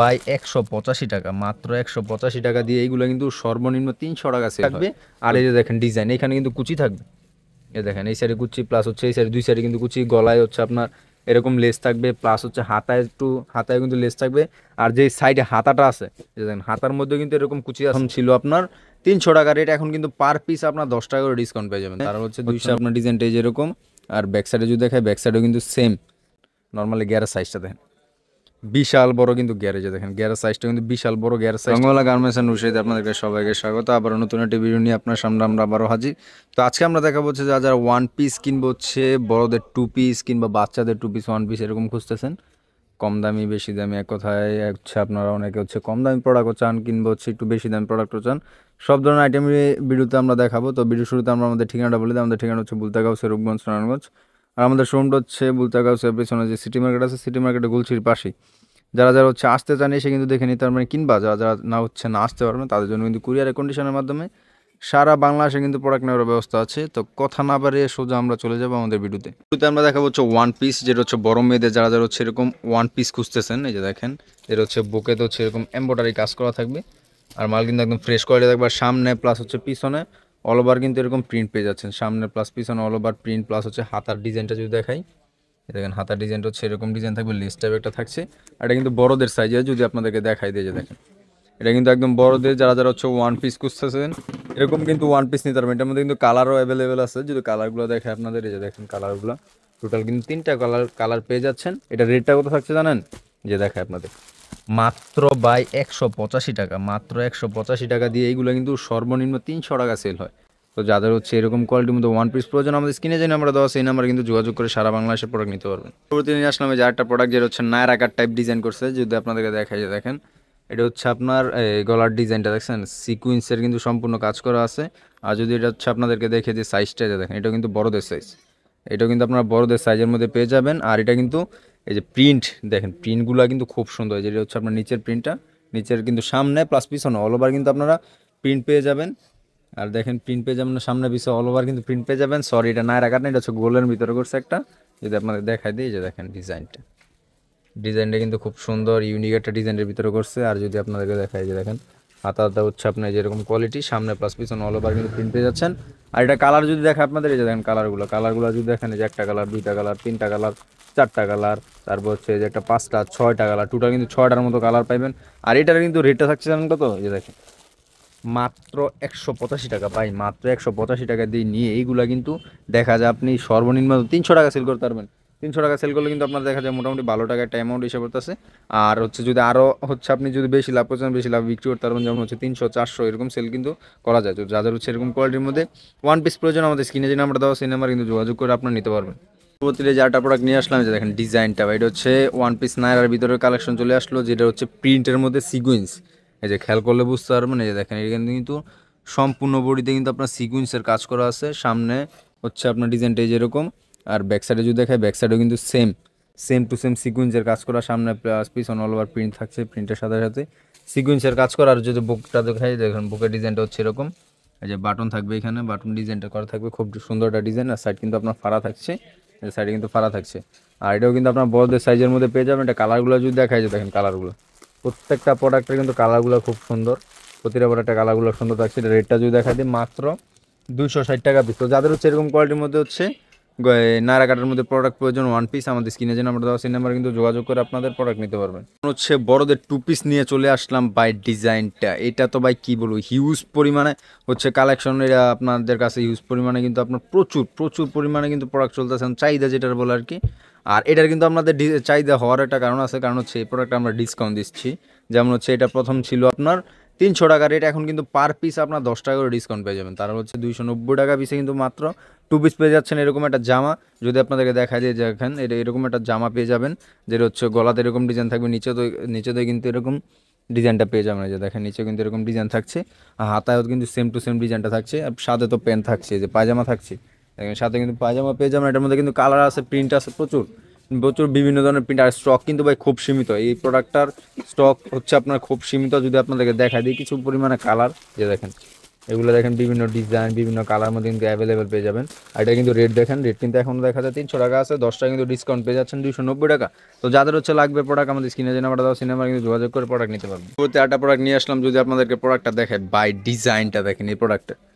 By 185 টাকা, মাত্র 185 টাকা দিয়ে এইগুলো কিন্তু সর্বনিম্ন 300 টাকা সেল থাকবে। আর এই যে দেখেন ডিজাইন, এখানে কিন্তু কুচি থাকবে, এই দেখেন এই সাইডে কুচি প্লাস হচ্ছে এই সাইডে দুই সাইডে কিন্তু কুচি, গলায় হচ্ছে আপনার এরকম লেস থাকবে, প্লাস হচ্ছে হাতায় কিন্তু লেস থাকবে। আর যে সাইডে হাতাটা আছে, এই দেখেন হাতার মধ্যে কিন্তু এরকম কুচি এখন ছিল আপনার 300 টাকা রেট, এখন কিন্তু পার পিস আপনার 10 টাকা করে ডিসকাউন্ট পেয়ে যাবেন। তার হচ্ছে 200 আপনার ডিজাইনটা যেরকম। আর ব্যাক সাইডে যদি দেখায়, ব্যাক সাইডেও কিন্তু সেম নর্মালি গ্যারের সাইজটা দেখেন বিশাল বড়, কিন্তু গ্যারেজে দেখেন গ্যারেজ সাইজটা কিন্তু বিশাল বড় গ্যারেজ সাইজ। রঙওয়ালা গার্মেন্টস এন্ড উশাইতে আপনাদেরকে সবাইকে স্বাগত। আবার নতুন একটা ভিডিও নিয়ে আপনার সামনে আমরা আবারও হাজির। তো আজকে আমরা দেখাবো হচ্ছে যারা ওয়ান পিস কিনবো, হচ্ছে বড়দের 2 পিস কিংবা বাচ্চাদের 2 পিস 1 পিস এরকম খুঁজতেছেন, কম দামি বেশি দামি, এক কথায় হচ্ছে আপনারা অনেকে হচ্ছে কম দামি প্রোডাক্টও চান কিংবা হচ্ছে একটু বেশি দামি প্রোডাক্টও চান, সব ধরনের আইটেম ভিডিওতে আমরা দেখাবো। তো ভিডিও শুরুতে আমরা আমাদের ঠিকানাটা বলে দিই। আমাদের ঠিকানা হচ্ছে বুলতাগাঁও, রূপগঞ্জ, নারায়ণগঞ্জ। আর আমাদের শোরুমটা হচ্ছে বুলতাগাঁও পেছনে যে সিটি মার্কেট আছে, সিটি মার্কেটে গুলশির পাশেই। যারা যারা হচ্ছে আসতে চান এসে কিন্তু দেখে নিতে পারবেন, কিংবা যারা যারা না আসতে পারবেন তাদের জন্য কিন্তু কুরিয়ারের কন্ডিশনের মাধ্যমে সারা বাংলাদেশে কিন্তু প্রোডাক্ট নেওয়ার ব্যবস্থা আছে। তো কথা না বাড়িয়ে সোজা আমরা চলে যাবো আমাদের ভিডিওতে। আমরা দেখাবো হচ্ছে ওয়ান পিস, যেটা হচ্ছে বড় মেয়েদের যারা যারা হচ্ছে এরকম ওয়ান পিস খুঁজতেছেন। এই যে দেখেন এটা হচ্ছে বুকেতে হচ্ছে এরকম এমব্রয়ডারি কাজ করা থাকবে, আর মাল কিন্তু একদম ফ্রেশ কোয়ালিটি থাকবে। সামনে প্লাস হচ্ছে পিছনে অল ওভার কিন্তু এরকম প্রিন্ট পেয়ে যাচ্ছেন, সামনে প্লাস পিছনে অল ওভার প্রিন্ট, প্লাস হচ্ছে হাতার ডিজাইনটা যদি দেখাই, দেখেন হাতার ডিজাইনটা হচ্ছে এরকম ডিজাইন থাকবে, লেস টাইপ একটা থাকছে। আর এটা কিন্তু বড়দের সাইজে, যদি আপনাদেরকে দেখাই দিয়ে যে দেখেন এটা কিন্তু একদম বড়দের যারা যারা হচ্ছে ওয়ান পিস খুঁজতেছেন এরকম কিন্তু ওয়ান পিস নিতে পারবেন। এটার মধ্যে কিন্তু কালারও অ্যাভেলেবেল আছে, যদি কালারগুলো দেখে আপনাদের, এই যে দেখেন কালারগুলো টোটাল কিন্তু 3টা কালার পেয়ে যাচ্ছেন। এটা রেটটা কত থাকছে জানেন, যে দেখায় আপনাদের মাত্র বাই 185 টাকা, মাত্র 185 টাকা দিয়ে এইগুলো কিন্তু সর্বনিম্ন 300 টাকা সেল হয়। তো যাদের হচ্ছে এরকম কোয়ালিটির মধ্যে ওয়ান পিস প্রয়োজন, আমাদের স্ক্রিনে যে নাম্বার দেওয়া সেই নাম্বারে কিন্তু যোগাযোগ করে সারা বাংলাদেশের প্রোডাক্ট নিতে পারবেন। পরবর্তী নিয়ে আসলাম যে একটা প্রোডাক্ট, যেটা হচ্ছে নায়রা কাট টাইপ ডিজাইন করছে, যদি আপনাদেরকে দেখাই যে দেখেন এটা হচ্ছে আপনার গলার ডিজাইনটা দেখছেন সিকুয়েন্সের কিন্তু সম্পূর্ণ কাজ করা আছে। আর যদি এটা হচ্ছে আপনাদেরকে দেখে যে সাইজটা দেখেন, এটা কিন্তু বড়দের সাইজ, এটাও কিন্তু আপনার বড়দের সাইজের মধ্যে পেয়ে যাবেন। আর এটা কিন্তু এই যে প্রিন্ট দেখেন, প্রিন্টগুলো কিন্তু খুব সুন্দর, যেটা হচ্ছে আপনার নিচের প্রিন্টটা, নিচের কিন্তু সামনে প্লাস পিছনে অল ওভার কিন্তু আপনারা প্রিন্ট পেয়ে যাবেন। আর দেখেন প্রিন্ট পেয়ে যাবেন সামনে পিছনে অল ওভার কিন্তু প্রিন্ট পেয়ে যাবেন। সরি, এটা নায়রা কাট না, এটা হচ্ছে গোলের ভিতরে করছে একটা, যদি আপনাদের দেখাই দিই যে দেখেন ডিজাইনটা কিন্তু খুব সুন্দর ইউনিক একটা ডিজাইনের ভিতরে করছে। আর যদি আপনাদেরকে দেখাই যে দেখেন হাতা হচ্ছে আপনার যেরকম কোয়ালিটি, সামনে প্লাস পিছনে অল ওভার কিন্তু প্রিন্ট পেয়ে যাচ্ছেন। আর এটা কালার যদি দেখে আপনাদের, এই যে দেখেন কালারগুলো যদি দেখেন, যে একটা কালার, 2টা কালার, 3টা কালার, 4টা কালার, তারপর হচ্ছে যে একটা 5টা 6টা কালার, টোটাল কিন্তু 6টার মতো কালার পাইবেন। আর এটার কিন্তু রেটটা থাকছে জানেন কত, এই যে দেখেন মাত্র 185 টাকা পাই, মাত্র 185 টাকা দিয়ে নিয়ে এইগুলা কিন্তু দেখা যায় আপনি সর্বনিম্ন 300 টাকা সেল করতে পারবেন। 300 টাকা সেল করলে কিন্তু আপনার দেখা যায় মোটামুটি ভালো টাকা একটা অ্যামাউন্ট হিসেবে করতেছে। আর হচ্ছে যদি আরও হচ্ছে আপনি যদি বেশি লাভ করছেন, বেশি লাভ বিক্রি করতে পারবেন, যেমন হচ্ছে 300 400 এরকম সেল কিন্তু করা যায়। তো যাদের হচ্ছে এরকম কোয়ালিটির মধ্যে ওয়ান পিস প্রয়োজন, আমাদের স্ক্রিনে যে নাম্বার দেওয়া সেই নাম্বার কিন্তু যোগাযোগ করে আপনার নিতে পারবেন। পরবর্তীতে যে একটা প্রোডাক্ট নিয়ে আসলাম, যে দেখেন ডিজাইনটা, এটা হচ্ছে ওয়ান পিস নায়রার ভিতরে কালেকশন চলে আসলো, যেটা হচ্ছে প্রিন্টের মধ্যে সিকুয়েন্স। এই যে খেয়াল করলে বুঝতে পারবেন, এই যে দেখেন এখানে কিন্তু সম্পূর্ণ বডিতে কিন্তু আপনার সিকুয়েন্সের কাজ করা আছে। সামনে হচ্ছে আপনার ডিজাইনটা যেরকম, আর ব্যাক সাইডে যদি দেখায়, ব্যাক সাইডেও কিন্তু সেম টু সেম সিকুয়েন্সের কাজ করা, সামনে প্লাস পিছন অল ওভার প্রিন্ট থাকছে, প্রিন্টের সাথে সাথে সিকুয়েন্সের কাজ করা। আর যদি বুকটা দেখায়, দেখেন বুকের ডিজাইনটা হচ্ছে এরকম, এই যে বাটন থাকবে, এখানে বাটন ডিজাইনটা করা থাকবে, খুব সুন্দর একটা ডিজাইন। আর সাইড কিন্তু আপনার ফাড়া থাকছে, সাইডে কিন্তু ফাড়া থাকছে। আর এটাও কিন্তু আপনার বড়দের সাইজের মধ্যে পেয়ে যাবেন। এটা কালারগুলো যদি দেখায়, যে দেখেন কালারগুলো প্রত্যেকটা প্রোডাক্টের কিন্তু কালারগুলো খুব সুন্দর, প্রতিটা প্রোডাক্টের কালারগুলো সুন্দর থাকছে। এটা রেটটা যদি দেখা দিই মাত্র 260 টাকা পিস। তো যাদের হচ্ছে এরকম কোয়ালিটির মধ্যে হচ্ছে নায়রা কাটের মধ্যে প্রোডাক্ট প্রয়োজন ওয়ান পিস, আমাদের স্ক্রিনে যে নাম্বার দেওয়া সেই নাম্বার কিন্তু যোগাযোগ করে আপনাদের প্রোডাক্ট নিতে পারবেন। হচ্ছে বড়দের 2 পিস নিয়ে চলে আসলাম বাই ডিজাইনটা, এটা তো ভাই কী বলবো, হিউজ পরিমাণে হচ্ছে কালেকশন, এটা আপনাদের কাছে হিউজ পরিমাণে কিন্তু আপনার প্রচুর পরিমাণে কিন্তু প্রোডাক্ট চলতেছে, চাহিদা যেটার বলে আর কি। আর এটার কিন্তু আপনাদের চাহিদা হওয়ার একটা কারণ আছে, কারণ হচ্ছে এই প্রোডাক্টটা আমরা ডিসকাউন্ট দিচ্ছি। যেমন হচ্ছে এটা প্রথম ছিল আপনার 300 টাকা রেট, এখন কিন্তু পার পিস আপনার 10 টাকা করে ডিসকাউন্ট পেয়ে যাবেন। তার হচ্ছে 290 টাকা পিসে কিন্তু মাত্র 2 পিস পেয়ে যাচ্ছেন। এরকম একটা জামা যদি আপনাদেরকে দেখা যায়, যে এখন এটা এরকম একটা জামা পেয়ে যাবেন, যেটা হচ্ছে গলাতে এরকম ডিজাইন থাকবে, নিচে কিন্তু এরকম ডিজাইনটা পেয়ে যাবেন। যে দেখেন নিচে কিন্তু এরকম ডিজাইন থাকছে, আর হাতায়ও কিন্তু সেম টু সেম ডিজাইনটা থাকছে। আর সাথে তো প্যান্ট থাকছে, যে পায়জামা থাকছে, দেখেন সাথে কিন্তু পায়জামা পেয়ে যাবেন। এটার মধ্যে কিন্তু কালার আছে, প্রিন্ট আছে প্রচুর বিভিন্ন ধরনের প্রিন্ট। আর স্টক কিন্তু ভাই খুব সীমিত, এই প্রোডাক্টটার স্টক হচ্ছে আপনার খুব সীমিত। যদি আপনাদেরকে দেখা দিই কিছু পরিমাণে কালার, যে দেখেন এগুলো দেখেন বিভিন্ন ডিজাইন বিভিন্ন কালার মধ্যে কিন্তু অ্যাভেলেবেল পেয়ে যাবেন। আর এটা কিন্তু রেট দেখেন, রেট কিন্তু এখন দেখা যায় 300 টাকা আছে, 10 টাকা কিন্তু ডিসকাউন্ট পেয়ে যাচ্ছেন 290 টাকা। তো যাদের হচ্ছে লাগবে প্রোডাক্ট আমাদের স্ক্রিনে যে নাম্বারটা দাও সেই নাম্বারে কিন্তু যোগাযোগ করে প্রোডাক্ট নিতে পারবেন। পরবর্তী একটা প্রোডাক্ট নিয়ে আসলাম, যদি আপনাদেরকে প্রোডাক্টটা দেখে বাই ডিজাইনটা দেখেন এই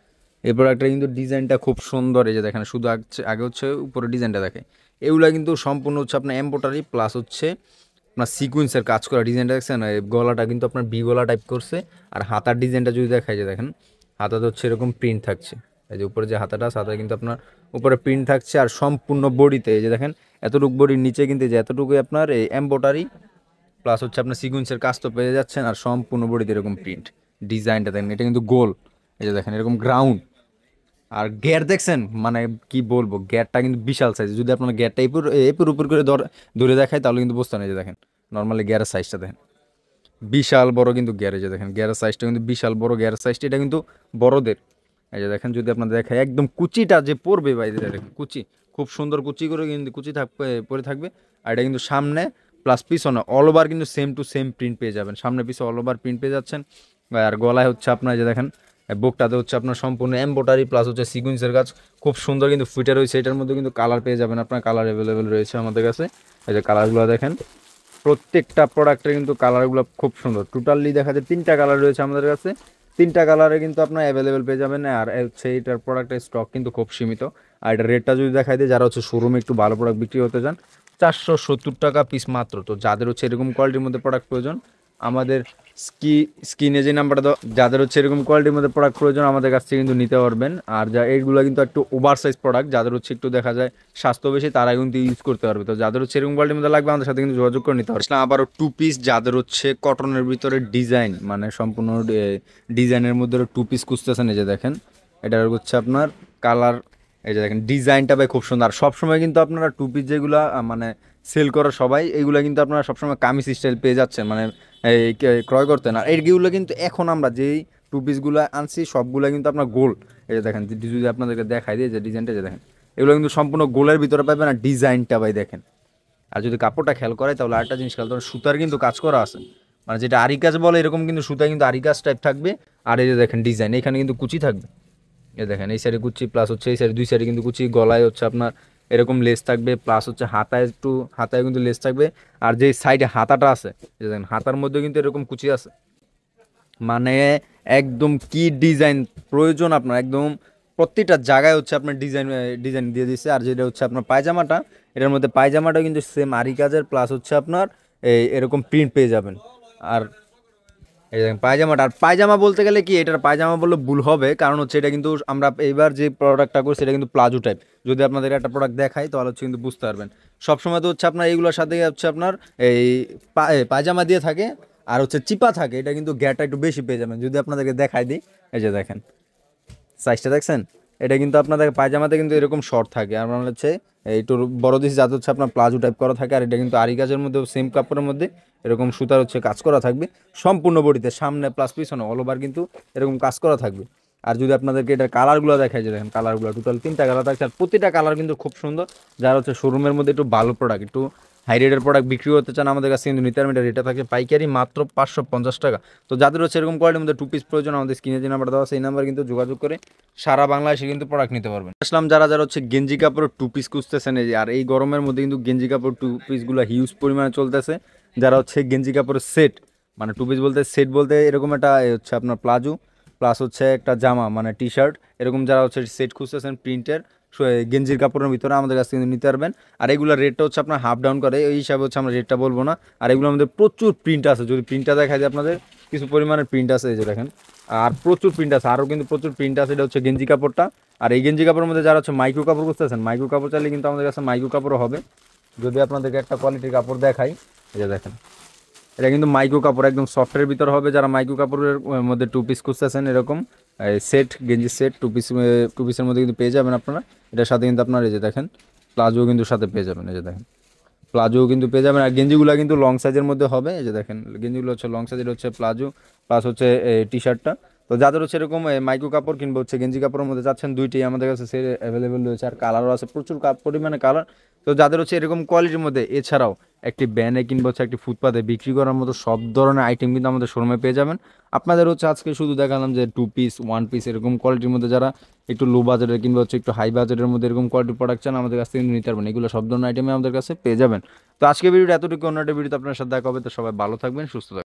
প্রোডাক্টটা কিন্তু ডিজাইনটা খুব সুন্দর। এই যে দেখেন শুধু আগে হচ্ছে উপরে ডিজাইনটা দেখে, এগুলা কিন্তু সম্পূর্ণ হচ্ছে আপনার এমব্রয়ডারি প্লাস হচ্ছে আপনার সিকুয়েন্সের কাজ করা। ডিজাইনটা দেখছেন, গলাটা কিন্তু আপনার বি গলা টাইপ করছে। আর হাতার ডিজাইনটা যদি দেখায় যে দেখেন হাতাতে হচ্ছে এরকম প্রিন্ট থাকছে, এই যে উপরে যে হাতাটা আছে হাতায় কিন্তু আপনার উপরে প্রিন্ট থাকছে। আর সম্পূর্ণ বডিতে এই যে দেখেন এতটুকু বডির নিচে কিন্তু যে এতটুকুই আপনার এই এমব্রয়ডারি প্লাস হচ্ছে আপনার সিকুয়েন্সের কাজ তো পেয়ে যাচ্ছেন। আর সম্পূর্ণ বডিতে এরকম প্রিন্ট, ডিজাইনটা দেখেন এটা কিন্তু গোল, এই যে দেখেন এরকম গ্রাউন্ড। আর গিয়ার দেখছেন, মানে কি বলবো, গিয়ারটা কিন্তু বিশাল সাইজ। যদি আপনার গিয়ারটা এপুর উপর করে ধরে দেখায় তাহলে কিন্তু বুঝতে না। যে দেখেন নর্মালি গিয়ারের সাইজটা দেখেন বিশাল বড় কিন্তু গিয়ারে, যে দেখেন গিয়ারের সাইজটা কিন্তু বিশাল বড়। গিয়ারের সাইজটা এটা কিন্তু বড়দের। এই যে দেখেন যদি আপনাদের দেখায় একদম কুচিটা যে পড়বে বাইরে দেখেন কুচি, খুব সুন্দর কুচি করে কিন্তু কুচি থাকবে পরে থাকবে। আর এটা কিন্তু সামনে প্লাস পিছনে অল ওভার কিন্তু সেম টু সেম প্রিন্ট পেয়ে যাবেন, সামনে পিছনে অল ওভার প্রিন্ট পেয়ে যাচ্ছেন। আর গলায় হচ্ছে আপনার যে দেখেন বুকটাতে হচ্ছে আপনার সম্পূর্ণ এমব্রয়ডারি প্লাস হচ্ছে সিকুয়েন্সের কাজ খুব সুন্দর কিন্তু ফুটে রয়েছে। এটার মধ্যে কিন্তু কালার পেয়ে যাবেন, আপনার কালার অ্যাভেলেবেল রয়েছে আমাদের কাছে। এই যে কালারগুলো দেখেন, প্রত্যেকটা প্রোডাক্টের কিন্তু কালারগুলো খুব সুন্দর। টোটালি দেখা যায় 3টা কালার রয়েছে আমাদের কাছে, 3টা কালারে কিন্তু আপনার অ্যাভেলেবেল পেয়ে যাবেন। আর হচ্ছে এইটার প্রোডাক্টের স্টক কিন্তু খুব সীমিত। আর এটার রেটটা যদি দেখাই দিই, যারা হচ্ছে শোরুমে একটু ভালো প্রোডাক্ট বিক্রি হতে চান 470 টাকা পিস মাত্র। তো যাদের হচ্ছে এরকম কোয়ালিটির মধ্যে প্রোডাক্ট প্রয়োজন আমাদের স্ক্রিনে যে নাম্বারটা, যাদের হচ্ছে এরকম কোয়ালিটির মধ্যে প্রোডাক্ট প্রয়োজন আমাদের কাছ থেকে কিন্তু নিতে পারবেন। আর যা এইগুলো কিন্তু একটু ওভার সাইজ প্রোডাক্ট, যাদের হচ্ছে একটু দেখা যায় স্বাস্থ্য বেশি তারা কিন্তু ইউজ করতে পারবে। তো যাদের হচ্ছে এরকম কোয়ালিটির মধ্যে লাগবে আমাদের সাথে কিন্তু যোগাযোগ করে নিতে পারবে। আবারও 2 পিস যাদের হচ্ছে কটনের ভিতরে ডিজাইন, মানে সম্পূর্ণ ডিজাইনের মধ্যে 2 পিস খুঁজতেছেন, এই যে দেখেন এটা হচ্ছে আপনার কালার, এই যে দেখেন ডিজাইনটা ভাই খুব সুন্দর। সবসময় কিন্তু আপনারা 2 পিস যেগুলো মানে সেল করা সবাই এইগুলো কিন্তু আপনারা সবসময় কামিজ স্টাইল পেয়ে যাচ্ছেন, মানে এই ক্রয় করতে না। এইগুলো কিন্তু এখন আমরা যেই 2 পিসগুলো আনছি সবগুলো কিন্তু আপনার গোল। এই যে দেখেন যদি আপনাদেরকে দেখাই দিই যে ডিজাইনটা, যে দেখেন এগুলো কিন্তু সম্পূর্ণ গোলের ভিতরে পাবেন। আর ডিজাইনটা ভাই দেখেন, আর যদি কাপড়টা খেয়াল করে তাহলে আরেকটা জিনিস খেয়াল করেন, সুতার কিন্তু কাজ করা আছে, মানে যেটা আরি কাজ বলে এরকম কিন্তু সুতা কিন্তু আরি কাজ টাইপ থাকবে। আর এই যে দেখেন ডিজাইন, এখানে কিন্তু কুচি থাকবে, এই দেখেন এই সাইডে কুচি প্লাস হচ্ছে এই সাইডে 2 সাইডে কিন্তু কুচি, গলায় হচ্ছে আপনার এরকম লেস থাকবে প্লাস হচ্ছে হাতায় কিন্তু লেস থাকবে। আর যে সাইডে হাতাটা আছে এই দেখেন হাতার মধ্যে কিন্তু এরকম কুচি আছে, মানে একদম কি ডিজাইন প্রয়োজন আপনার একদম প্রত্যেকটা জায়গায় হচ্ছে আপনার ডিজাইন দিয়ে দিচ্ছে। আর যেটা হচ্ছে আপনার পায়জামাটা, এটার মধ্যে পায়জামাটা কিন্তু সেম আরি কাজের প্লাস হচ্ছে আপনার এরকম প্রিন্ট পেয়ে যাবেন। আর এই দেখেন পায়জামাটা, আর পায়জামা বলতে গেলে কি এটার পায়জামা বললে ভুল হবে, কারণ হচ্ছে এটা কিন্তু আমরা এইবার যে প্রোডাক্টটা করছি এটা কিন্তু প্লাজো টাইপ। যদি আপনাদের একটা প্রোডাক্ট দেখাই তাহলে হচ্ছে কিন্তু বুঝতে পারবেন। সবসময় তো হচ্ছে আপনার এইগুলোর সাথে হচ্ছে আপনার এই পায়জামা দিয়ে থাকে আর হচ্ছে চিপা থাকে, এটা কিন্তু গ্যাটা একটু বেশি পেয়ে যাবেন। যদি আপনাদেরকে দেখাই দিই, এই যে দেখেন সাইজটা দেখছেন, এটা কিন্তু আপনাদের পায়জামাতে কিন্তু এরকম শর্ট থাকে। আর মানে হচ্ছে একটু বড় দিস যাতে হচ্ছে আপনার প্লাজো টাইপ করা থাকে। আর এটা কিন্তু আরি কাজের মধ্যে সেম কাপড়ের মধ্যে এরকম সুতার হচ্ছে কাজ করা থাকবে সম্পূর্ণ বডিতে, সামনে প্লাস পিছনে অল ওভার কিন্তু এরকম কাজ করা থাকবে। আর যদি আপনাদেরকে এটার কালারগুলো দেখায়, যে দেখেন কালারগুলো টোটাল 3টা কালার থাকছে। আর প্রতিটা কালার কিন্তু খুব সুন্দর। যারা হচ্ছে শোরুমের মধ্যে একটু ভালো প্রোডাক্ট, একটু হাই রেটের প্রোডাক্ট বিক্রি করতে চান আমাদের কাছে কিন্তু নিতে পারবেন। রেটটা থাকে পাইকারি মাত্র 550 টাকা। তো যাদের হচ্ছে এরকম কোয়ালিটির মধ্যে 2 পিস প্রয়োজন আমাদের স্ক্রিনে যে নাম্বার দেওয়া সেই নাম্বার কিন্তু যোগাযোগ করে সারা বাংলাদেশে কিন্তু প্রোডাক্ট নিতে পারবেন। আসলাম যারা যারা হচ্ছে গেঞ্জি কাপড়ের 2 পিস খুঁজতেছেন, আর এই গরমের মধ্যে কিন্তু গেঞ্জি কাপড় 2 পিসগুলো হিউজ পরিমাণে চলতেছে। যারা হচ্ছে গেঞ্জি কাপড়ের সেট, মানে 2 পিস বলতে সেট বলতে এরকম একটা হচ্ছে আপনার প্লাজো প্লাস হচ্ছে একটা জামা মানে টি শার্ট, এরকম যারা হচ্ছে সেট খুঁজতেছেন প্রিন্টের গেঞ্জির কাপড়ের ভিতরে আমাদের কাছ থেকে নিতে পারবেন। আর এগুলোর রেটটা হচ্ছে আপনার হাফ ডাউন করে, এই হিসাবে হচ্ছে আমরা রেটটা বলবো না। আর এগুলোর মধ্যে প্রচুর প্রিন্ট আছে, যদি প্রিন্টটা দেখায় যে আপনাদের কিছু পরিমাণের প্রিন্ট আছে, এই যে দেখেন আর প্রচুর প্রিন্ট আছে, আরও কিন্তু প্রচুর প্রিন্ট আছে। এটা হচ্ছে গেঞ্জি কাপড়টা। আর এই গেঞ্জি কাপড়ের মধ্যে যারা হচ্ছে মাইক্রো কাপড় খুঁজতেছেন, মাইক্রো কাপড় চাইলে কিন্তু আমাদের কাছে মাইক্রো কাপড়ও হবে। যদি আপনাদেরকে একটা কোয়ালিটির কাপড় দেখাই, এই যে দেখেন এটা কিন্তু মাইক্রো কাপড় একদম সফটের ভিতর হবে। যারা মাইক্রো কাপড়ের মধ্যে 2 পিস খুঁজতেছেন এরকম সেট গেঞ্জি সেট 2 পিসের মধ্যে কিন্তু পেয়ে যাবেন আপনারা। এটার সাথে কিন্তু আপনার এই যে দেখেন প্লাজো কিন্তু সাথে পেয়ে যাবেন, এই যে দেখেন প্লাজো কিন্তু পেয়ে যাবেন। আর গেঞ্জিগুলো কিন্তু লং সাইজের মধ্যে হবে, এই যে দেখেন গেঞ্জিগুলো হচ্ছে লং সাইজের হচ্ছে প্লাজো প্লাস হচ্ছে টি শার্টটা। তো যাদের হচ্ছে এরকম মাইক্রো কাপড় কিংবা হচ্ছে গেঞ্জি কাপড়ের মধ্যে চাচ্ছেন, দুইটাই আমাদের কাছে অ্যাভেলেবেল রয়েছে, আর কালারও আছে প্রচুর পরিমাণে কালার। তো যাদের হচ্ছে এরকম কোয়ালিটির মধ্যে, এছাড়াও একটি ব্যানে কিংবা হচ্ছে একটি ফুটপাতে বিক্রি করার মতো সব ধরনের আইটেম কিন্তু আমাদের শোরুমে পেয়ে যাবেন। আপনাদের হচ্ছে আজকে শুধু দেখালাম যে 2 পিস 1 পিস এরকম কোয়ালিটির মধ্যে যারা একটু লো বাজেটের কিংবা হচ্ছে একটু হাই বাজেটের মধ্যে এরকম কোয়ালিটির প্রোডাক্ট চান আমাদের কাছ থেকে কিন্তু নিতে পারবেন। এগুলো সব ধরনের আইটেমে আমাদের কাছে পেয়ে যাবেন। তো আজকে ভিডিওটা এতটুকু, অন্য একটা ভিডিওতে আপনার সাথে দেখা হবে। তো সবাই ভালো থাকবেন, সুস্থ থাকবেন।